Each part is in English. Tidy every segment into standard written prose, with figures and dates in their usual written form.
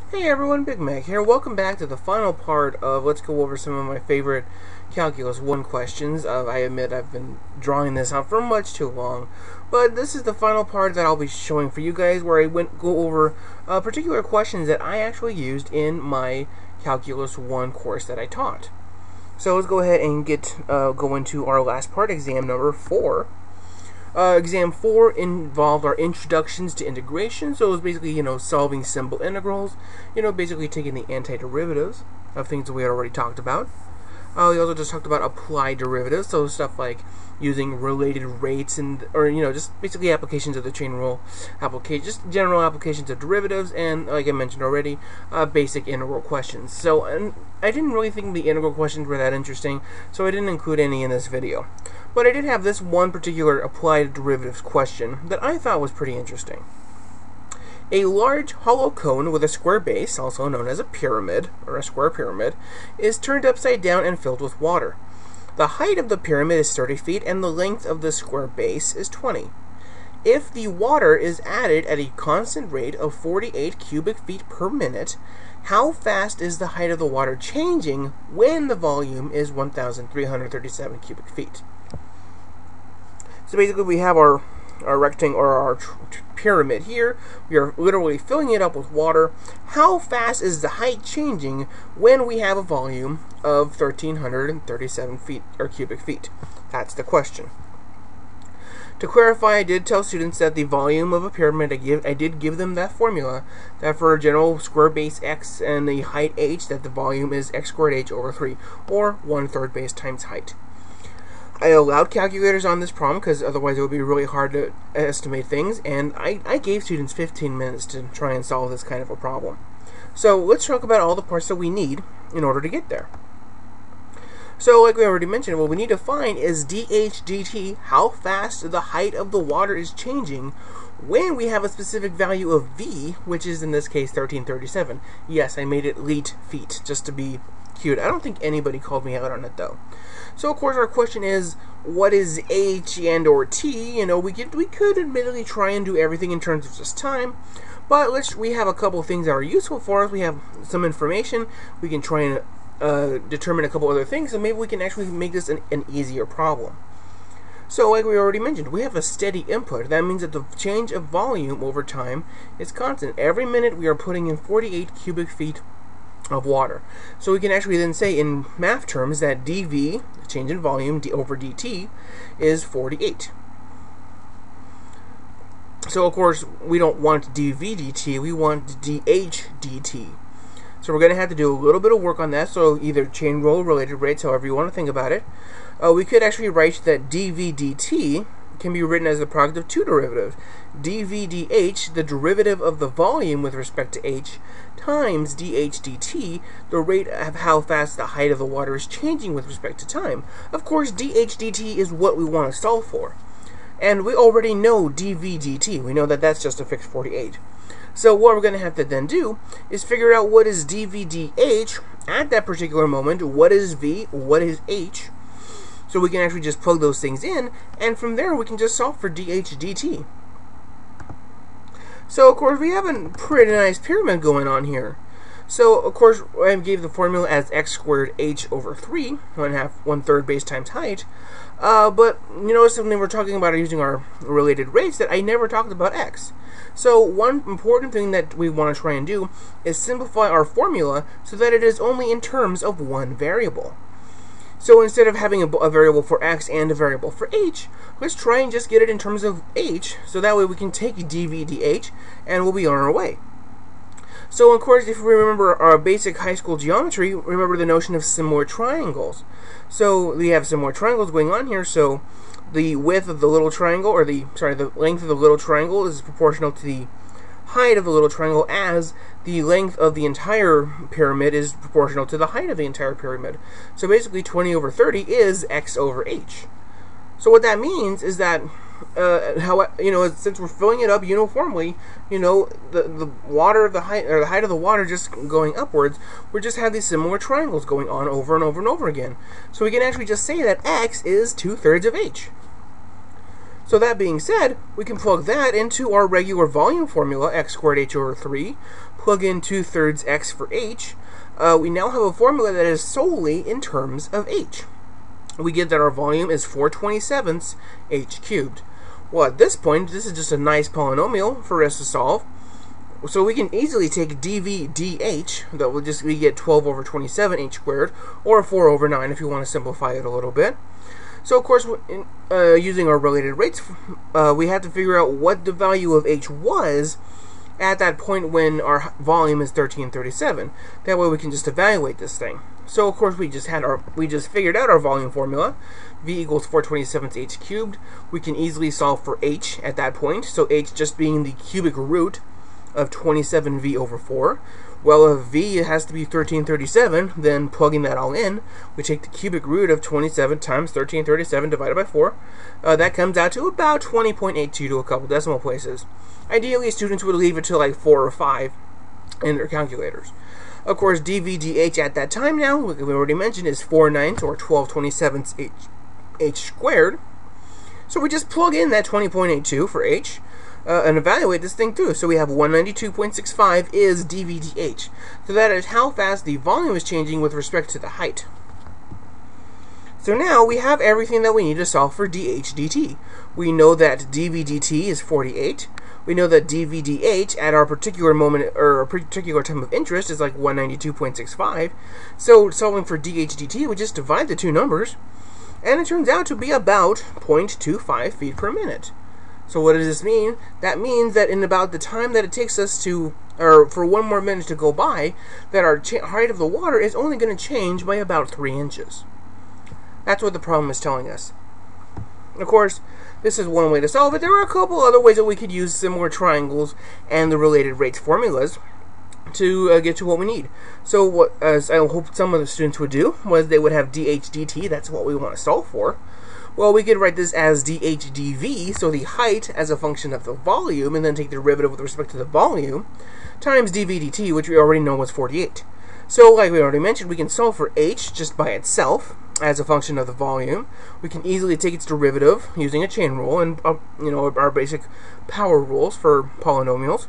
Hey everyone, Big Mac here. Welcome back to the final part of Let's Go Over some of my favorite Calculus 1 questions. I admit I've been drawing this out for much too long, but this is the final part that I'll be showing for you guys where I go over particular questions that I actually used in my Calculus 1 course that I taught. So let's go ahead and go into our last part, exam number 4. Exam 4 involved our introductions to integration, so it was basically, solving simple integrals, basically taking the antiderivatives of things that we had already talked about. We also just talked about applied derivatives, so stuff like using related rates or just basically applications of the chain rule, just general applications of derivatives, and like I mentioned already, basic integral questions. So, and I didn't really think the integral questions were that interesting, so I didn't include any in this video. But I did have this one particular applied derivatives question that I thought was pretty interesting. A large hollow cone with a square base, also known as a pyramid, or a square pyramid, is turned upside down and filled with water. The height of the pyramid is 30 feet and the length of the square base is 20. If the water is added at a constant rate of 48 cubic feet per minute, how fast is the height of the water changing when the volume is 1,337 cubic feet? So basically we have our rectangle, or our pyramid here. We are literally filling it up with water. How fast is the height changing when we have a volume of 1,337 feet or cubic feet? That's the question. To clarify, I did tell students that the volume of a pyramid, I did give them that formula, that for a general square base x and the height h, that the volume is x squared h over 3, or 1/3 base times height. I allowed calculators on this problem because otherwise it would be really hard to estimate things, and I gave students 15 minutes to try and solve this kind of a problem. So let's talk about all the parts that we need in order to get there. So like we already mentioned, what we need to find is dH dt, how fast the height of the water is changing when we have a specific value of v, which is in this case 1337. Yes, I made it leet feet just to be cute. I don't think anybody called me out on it though. So of course our question is, what is h and or t? We could admittedly try and do everything in terms of just time, but we have a couple of things that are useful for us. We have some information. We can try and determine a couple other things, and maybe we can actually make this an easier problem. So like we already mentioned, we have a steady input. That means that the change of volume over time is constant. Every minute we are putting in 48 cubic feet of water. So we can actually then say in math terms that dV, change in volume, over dt, is 48. So of course we don't want dV dt, we want dH dt. So we're going to have to do a little bit of work on that, so either chain rule, related rates, however you want to think about it. We could actually write that dV dt can be written as the product of two derivatives. dV dH, the derivative of the volume with respect to h, times dH dt, the rate of how fast the height of the water is changing with respect to time. Of course, dH dt is what we want to solve for. And we already know dV dt. We know that that's just a fixed 48. So what we're going to have to then do is figure out what is dV dH at that particular moment, what is v, what is h. So we can actually just plug those things in, and from there we can just solve for dH dt. So of course we have a pretty nice pyramid going on here. So of course I gave the formula as x squared h over 3, 1/3 base times height. But you notice when we're talking about using our related rates that I never talked about x. So one important thing that we want to try and do is simplify our formula so that it is only in terms of one variable. So instead of having a variable for x and a variable for h, let's try and just get it in terms of h, so that way we can take dV dH and we'll be on our way. So of course, if we remember our basic high school geometry, remember the notion of similar triangles. So we have similar triangles going on here, so the width of the little triangle, or the length of the little triangle is proportional to the height of the little triangle, as the length of the entire pyramid is proportional to the height of the entire pyramid. So basically 20 over 30 is x over h. So what that means is that since we're filling it up uniformly, the water, the height of the water just going upwards, we just have these similar triangles going on over and over and over again. So we can actually just say that x is 2/3 of h. So that being said, we can plug that into our regular volume formula, x squared h over 3, plug in 2/3 x for h. We now have a formula that is solely in terms of h. We get that our volume is 4/27 h cubed. Well, at this point, this is just a nice polynomial for us to solve. So we can easily take dv dh, that will just, we get 12 over 27 h squared, or 4 over 9 if you want to simplify it a little bit. So of course, using our related rates, we have to figure out what the value of h was at that point when our volume is 1337. That way we can just evaluate this thing. So of course we just figured out our volume formula. V equals 4/27 h cubed. We can easily solve for h at that point. So h just being the cubic root of 27v over 4. Well, if v has to be 1337, then plugging that all in, we take the cubic root of 27 times 1337 divided by 4. That comes out to about 20.82 to a couple decimal places. Ideally, students would leave it to like 4 or 5 in their calculators. Of course, dv dh at that time now, like we already mentioned, is 4/9 or 12/27 h squared. So we just plug in that 20.82 for h. And evaluate this thing through. So we have 192.65 is dv dh. So that is how fast the volume is changing with respect to the height. So now we have everything that we need to solve for dh dt. We know that dv dt is 48. We know that dv dh at our particular moment, or a particular time of interest, is like 192.65. So solving for dh dt, we just divide the two numbers, and it turns out to be about 0.25 feet per minute. So what does this mean? That means that in about the time that it takes us to, or for 1 more minute to go by, that our height of the water is only going to change by about 3 inches. That's what the problem is telling us. Of course, this is one way to solve it. There are a couple other ways that we could use similar triangles and the related rates formulas to get to what we need. So what, as I hope some of the students would do, was they would have dh dt, that's what we want to solve for. Well, we could write this as dh dv, so the height as a function of the volume, and then take the derivative with respect to the volume, times dv dt, which we already know was 48. So, like we already mentioned, we can solve for h just by itself as a function of the volume. We can easily take its derivative using a chain rule and our basic power rules for polynomials.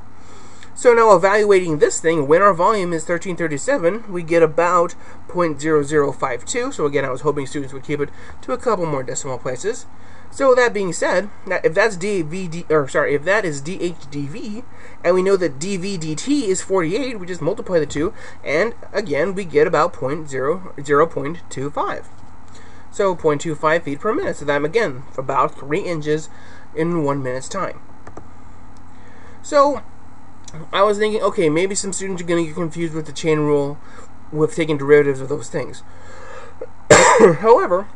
So now evaluating this thing, when our volume is 1337, we get about 0.0052. So again, I was hoping students would keep it to a couple more decimal places. So that being said, if that is dh dv, and we know that dv dt is 48, we just multiply the two, and again we get about 0.25. So 0.25 feet per minute. So that again about 3 inches in 1 minute's time. So I was thinking, okay, maybe some students are going to get confused with the chain rule with taking derivatives of those things. However,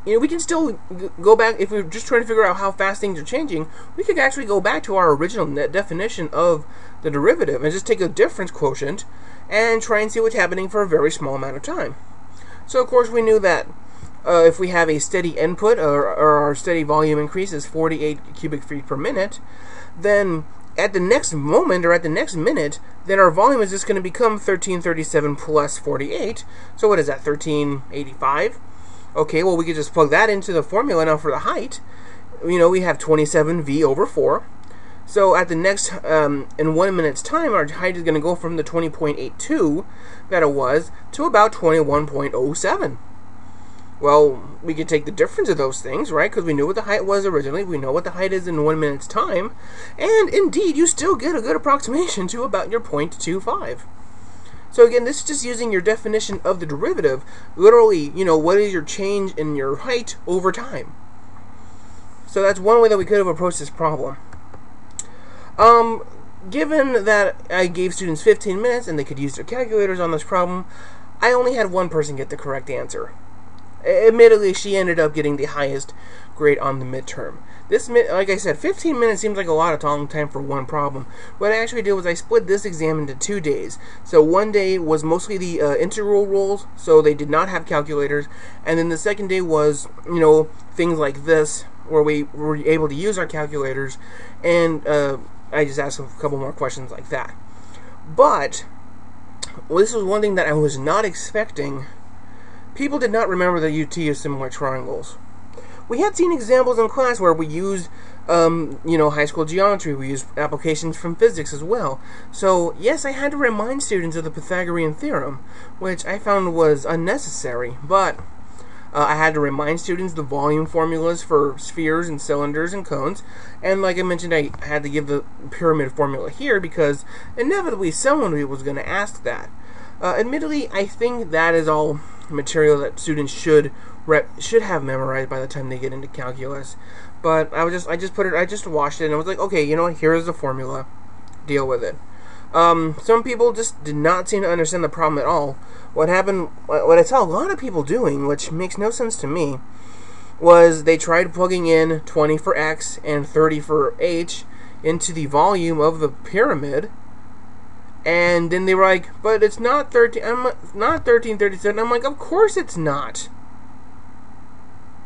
we can still go back, if we're just trying to figure out how fast things are changing, we could actually go back to our original definition of the derivative and just take a difference quotient and try and see what's happening for a very small amount of time. So of course we knew that if we have a steady input, or our steady volume increase is 48 cubic feet per minute, then at the next moment, or at the next minute, then our volume is just going to become 1337 plus 48. So what is that, 1385? Okay, well we could just plug that into the formula now for the height. We have 27v over 4. So at the next, in 1 minute's time, our height is going to go from the 20.82 that it was to about 21.07. Well, we could take the difference of those things, right? Because we knew what the height was originally. We know what the height is in 1 minute's time. And indeed, you still get a good approximation to about your 0.25. So again, this is just using your definition of the derivative. Literally, what is your change in your height over time? So that's one way that we could have approached this problem. Given that I gave students 15 minutes and they could use their calculators on this problem, I only had one person get the correct answer. Admittedly, she ended up getting the highest grade on the midterm. Like I said, 15 minutes seems like a lot of time for one problem. What I actually did was I split this exam into 2 days. So one day was mostly the integral rules, so they did not have calculators, and then the second day was, things like this, where we were able to use our calculators, and I just asked a couple more questions like that. But this was one thing that I was not expecting. People did not remember the UT as similar triangles. we had seen examples in class where we used high school geometry. We used applications from physics as well. So, yes, I had to remind students of the Pythagorean theorem, which I found was unnecessary, but I had to remind students the volume formulas for spheres and cylinders and cones, and like I mentioned, I had to give the pyramid formula here because inevitably someone was going to ask that. Admittedly, I think that is all material that students should have memorized by the time they get into calculus. But I just washed it and I was like, okay, you know what? Here is the formula. Deal with it. Some people just did not seem to understand the problem at all. What happened? What I saw a lot of people doing, which makes no sense to me, was they tried plugging in 20 for x and 30 for h into the volume of the pyramid. And then they were like, but it's not 1337. I'm like, of course it's not.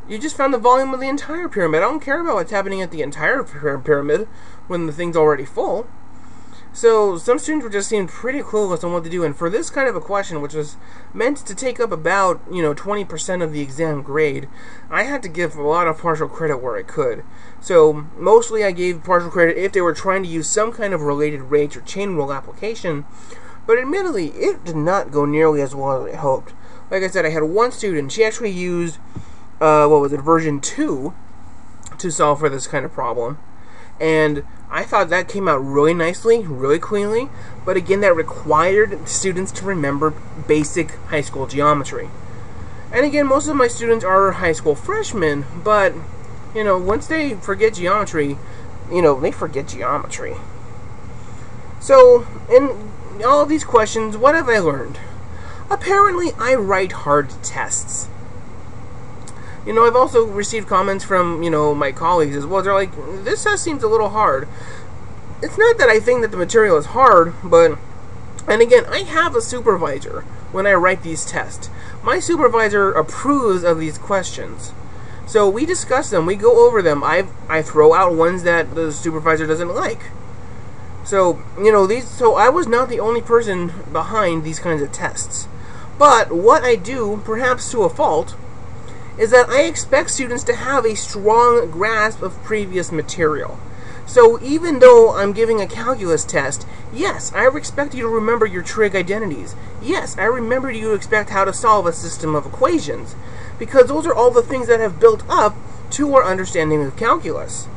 You just found the volume of the entire pyramid. I don't care about what's happening at the entire pyramid when the thing's already full. So some students were just seemed pretty clueless on what to do. And for this kind of a question, which was meant to take up about 20% of the exam grade, I had to give a lot of partial credit where I could. So mostly I gave partial credit if they were trying to use some kind of related rates or chain rule application. But admittedly, it did not go nearly as well as I hoped. Like I said, I had one student. She actually used version 2 to solve for this kind of problem. And I thought that came out really nicely, really cleanly, but again, that required students to remember basic high school geometry. And again, most of my students are high school freshmen, but, once they forget geometry, they forget geometry. So, in all of these questions, what have I learned? Apparently, I write hard tests. I've also received comments from, my colleagues as well. They're like, this test seems a little hard. It's not that I think that the material is hard, but, and again, I have a supervisor when I write these tests. My supervisor approves of these questions. So we discuss them, we go over them. I throw out ones that the supervisor doesn't like. So, so I was not the only person behind these kinds of tests. But what I do, perhaps to a fault, is that I expect students to have a strong grasp of previous material. So even though I'm giving a calculus test, yes, I expect you to remember your trig identities. Yes, I remember you to expect how to solve a system of equations, because those are all the things that have built up to our understanding of calculus.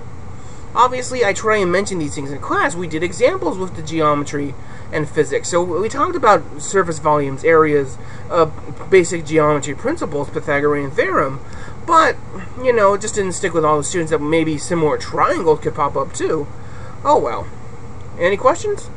Obviously, I try and mention these things in class. We did examples with the geometry and physics. So we talked about surface volumes, areas, basic geometry principles, Pythagorean theorem. But, it just didn't stick with all the students that maybe similar triangles could pop up too. Oh well. Any questions?